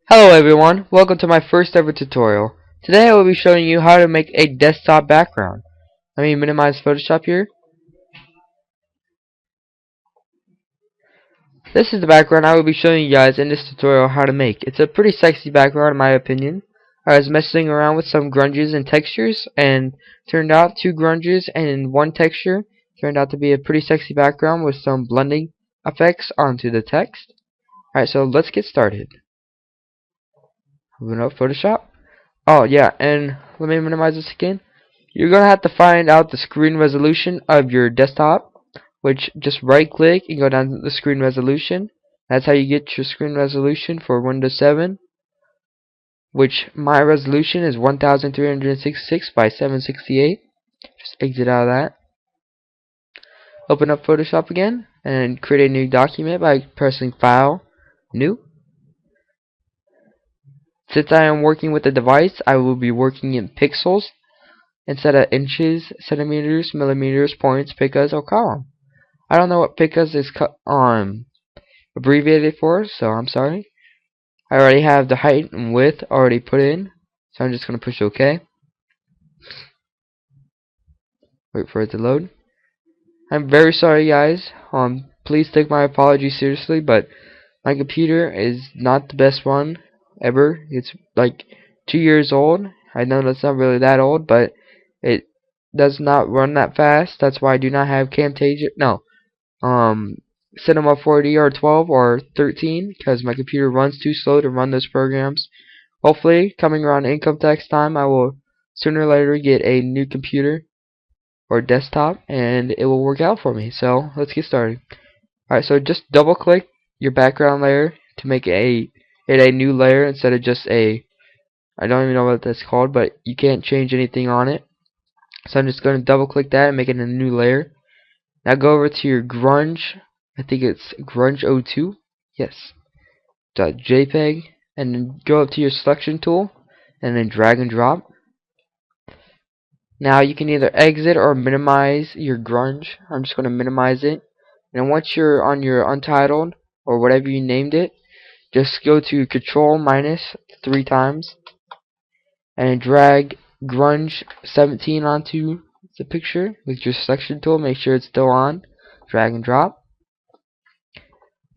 Hello everyone, welcome to my first ever tutorial. Today I will be showing you how to make a desktop background. Let me minimize Photoshop here. This is the background I will be showing you guys in this tutorial how to make. It's a pretty sexy background in my opinion. I was messing around with some grunges and textures and turned out two grunges and one texture. Turned out to be a pretty sexy background with some blending effects onto the text. Alright, so let's get started. Open up Photoshop. Oh yeah, and let me minimize this again. You're gonna have to find out the screen resolution of your desktop, which just right click and go down to the screen resolution. That's how you get your screen resolution for Windows 7, which my resolution is 1366 by 768. Just exit out of that. Open up Photoshop again and create a new document by pressing File, New. Since I am working with a device, I will be working in pixels instead of inches, centimeters, millimeters, points, picas, or column. I don't know what picas is abbreviated for, so I'm sorry. I already have the height and width already put in, so I'm just going to push OK. Wait for it to load. I'm very sorry guys, please take my apologies seriously, but my computer is not the best one ever. It's like 2 years old. I know that's not really that old, but it does not run that fast. That's why I do not have Camtasia. No, Cinema 4D or 12 or 13, because my computer runs too slow to run those programs. Hopefully, coming around income tax time, I will sooner or later get a new computer or desktop, and it will work out for me. So let's get started. Alright, so just double click your background layer to make it a new layer instead of just a, I don't even know what that's called, but you can't change anything on it. So I'm just going to double click that and make it a new layer. Now go over to your grunge, I think it's Grunge02, yes, .jpeg, and then go up to your selection tool and then drag and drop. Now you can either exit or minimize your grunge. I'm just going to minimize it. And once you're on your untitled or whatever you named it, just go to Control minus 3 times and drag grunge 17 onto the picture with your selection tool. Make sure it's still on. Drag and drop.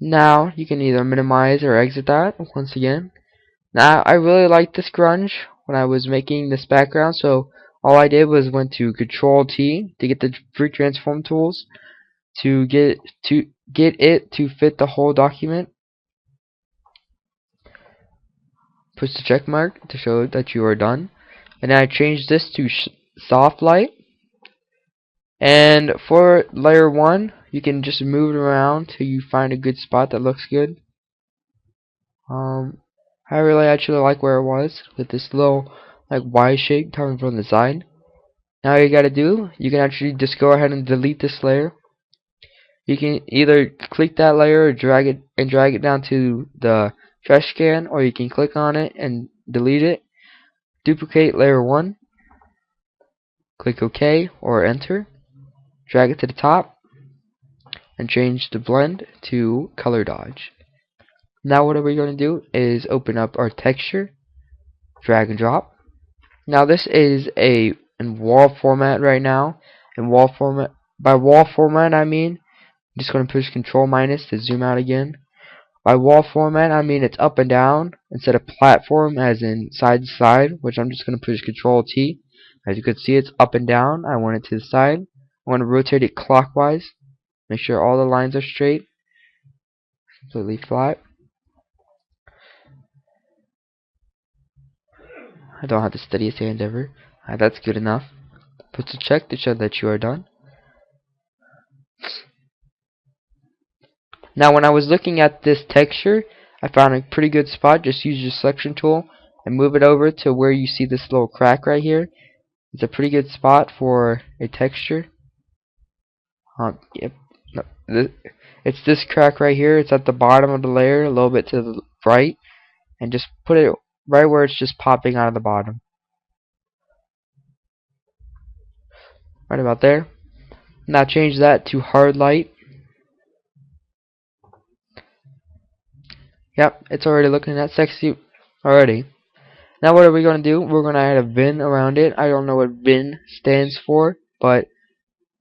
Now you can either minimize or exit that once again. Now I really like this grunge when I was making this background, so all I did was went to Control T to get the free transform tools to get it to fit the whole document. Push the check mark to show that you are done. And then I changed this to soft light. And for layer 1, you can just move it around till you find a good spot that looks good. I really actually like where it was with this little like Y shape coming from the side. Now all you gotta do, you can actually just go ahead and delete this layer. You can either click that layer or drag it down to the trash can, or you can click on it and delete it. Duplicate layer 1. Click OK or enter. Drag it to the top and change the blend to color dodge. Now what we're going to do is open up our texture, drag and drop. Now this is in wall format right now. In wall format, by wall format I mean, I'm just going to push Control minus to zoom out again. By wall format I mean it's up and down instead of platform as in side to side, which I'm just going to push Control T. As you can see, it's up and down. I want it to the side. I want to rotate it clockwise. Make sure all the lines are straight, completely flat. I don't have the steadiest hand ever. That's good enough. Put the check to show that you are done. Now when I was looking at this texture, I found a pretty good spot. Just use your selection tool and move it over to where you see this little crack right here. It's a pretty good spot for a texture. Yep. No, it's this crack right here. It's at the bottom of the layer, a little bit to the right, and just put it right where it's just popping out of the bottom. Right about there. Now change that to hard light. Yep, it's already looking that sexy Alrighty. Now what are we gonna do? We're gonna add a VIN around it. I don't know what VIN stands for, but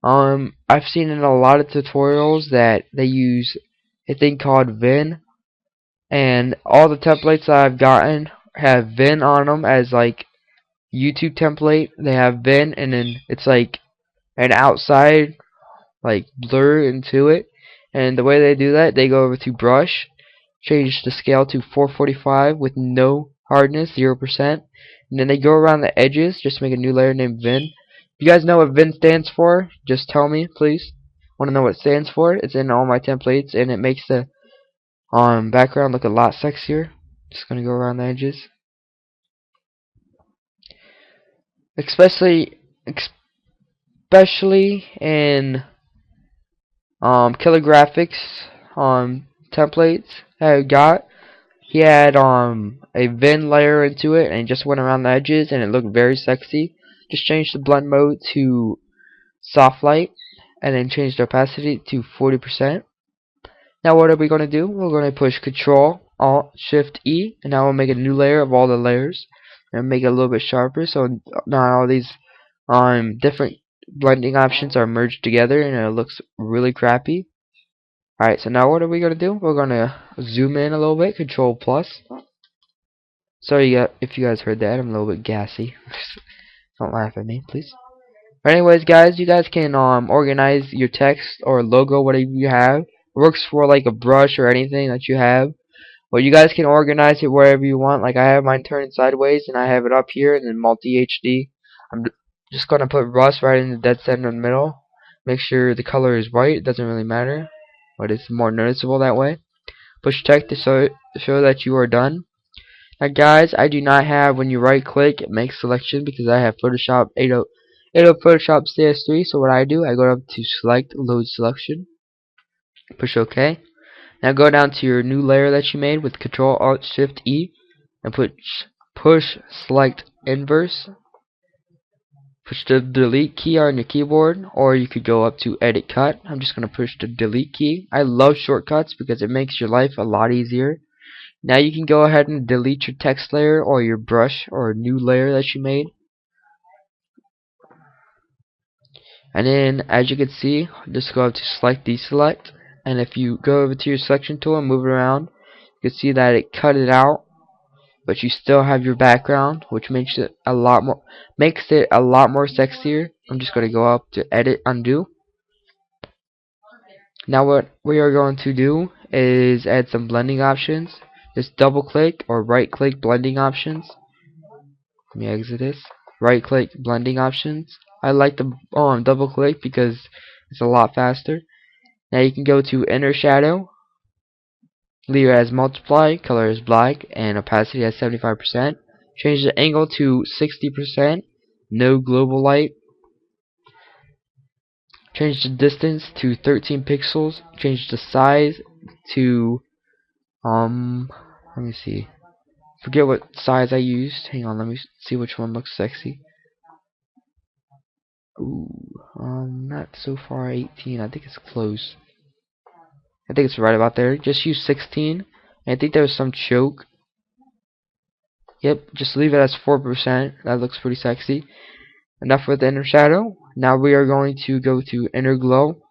I've seen in a lot of tutorials that they use a thing called VIN, and all the templates that I've gotten have VIN on them as like YouTube template. They have VIN, and then it's like an outside like blur into it. And the way they do that, they go over to brush, change the scale to 445 with no hardness, 0%, and then they go around the edges, just make a new layer named VIN. If you guys know what VIN stands for, just tell me, please. Want to know what it stands for? It's in all my templates, and it makes the background look a lot sexier. Just gonna go around the edges, especially in Killer Graphics templates that I got. He had a VIN layer into it, and just went around the edges, and it looked very sexy. Just changed the blend mode to soft light, and then changed the opacity to 40%. Now what are we going to do? We're going to push Control Alt Shift E, and now we'll make a new layer of all the layers, and make it a little bit sharper, so not all these different blending options are merged together, and it looks really crappy. Alright, so now what are we going to do? We're going to zoom in a little bit, Control Plus. Sorry if you guys heard that, I'm a little bit gassy. Don't laugh at me, please. But anyways, guys, you guys can organize your text or logo, whatever you have. It works for like a brush or anything that you have. But you guys can organize it wherever you want. Like I have mine turned sideways, and I have it up here, and then MultiHD. I'm just going to put Rust right in the dead center in the middle. Make sure the color is white. It doesn't really matter, but it's more noticeable that way. Push check to show that you are done. Now guys, I do not have, when you right click, make selection, because I have Photoshop 8.0 Photoshop CS3. So what I do, I go up to select load selection, push OK. Now go down to your new layer that you made with Control Alt Shift E, and push select inverse. Push the delete key on your keyboard, or you could go up to edit cut. I'm just going to push the delete key. I love shortcuts because it makes your life a lot easier. Now you can go ahead and delete your text layer or your brush or new layer that you made. And then, as you can see, just go up to select deselect, and if you go over to your selection tool and move it around, you can see that it cut it out, but you still have your background, which makes it a lot more sexier. I'm just going to go up to edit, undo. Now what we are going to do is add some blending options. Just double click or right click blending options. Let me exit this. Right click blending options. I like the double click because it's a lot faster. Now you can go to inner shadow, leave it as multiply, color as black, and opacity as 75%. Change the angle to 60%, no global light. Change the distance to 13 pixels. Change the size to let me see. Forget what size I used. Hang on, let me see which one looks sexy. Ooh, not so far 18. I think it's close. I think it's right about there. Just use 16. I think there was some choke. Yep, just leave it as 4%. That looks pretty sexy. Enough with the inner shadow. Now we are going to go to inner glow.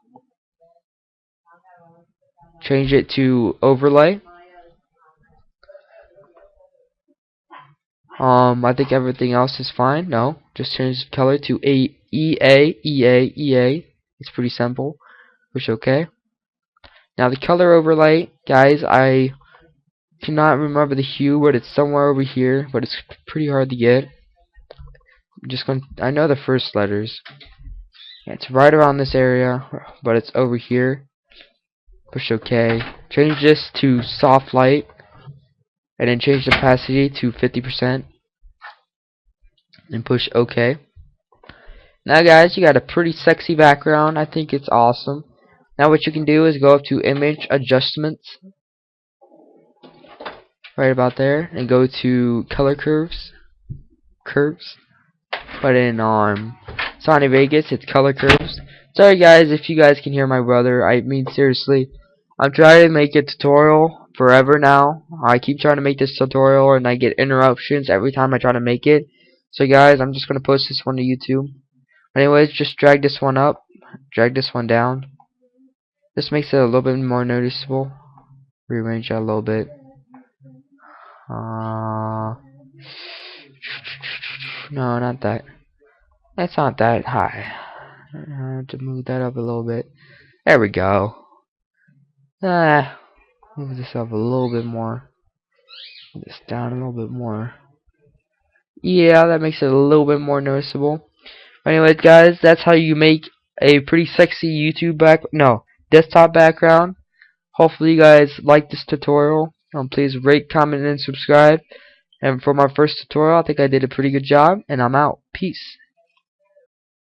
Change it to overlay. I think everything else is fine. No, just change the color to EA. It's pretty simple. Push OK. Now the color overlay, guys, I cannot remember the hue, but it's somewhere over here, but it's pretty hard to get. I know the first letters. Yeah, it's right around this area, but it's over here. Push OK. Change this to soft light, and then change the opacity to 50%, and push OK. Now guys, you got a pretty sexy background. I think it's awesome. Now what you can do is go up to image adjustments, right about there, and go to color curves. But in Sony Vegas, it's color curves. Sorry guys if you guys can hear my brother. I mean seriously, I'm trying to make a tutorial forever now. I keep trying to make this tutorial and I get interruptions every time I try to make it. So guys, I'm just gonna post this one to YouTube. Anyways, just drag this one up, drag this one down. This makes it a little bit more noticeable. Rearrange that a little bit. No, not that. That's not that high. I have to move that up a little bit. There we go. Move this up a little bit more. Move this down a little bit more. Yeah, that makes it a little bit more noticeable. Anyways, guys, that's how you make a pretty sexy desktop background. Hopefully you guys like this tutorial. Please rate, comment, and subscribe. And for my first tutorial, I think I did a pretty good job, and I'm out. Peace.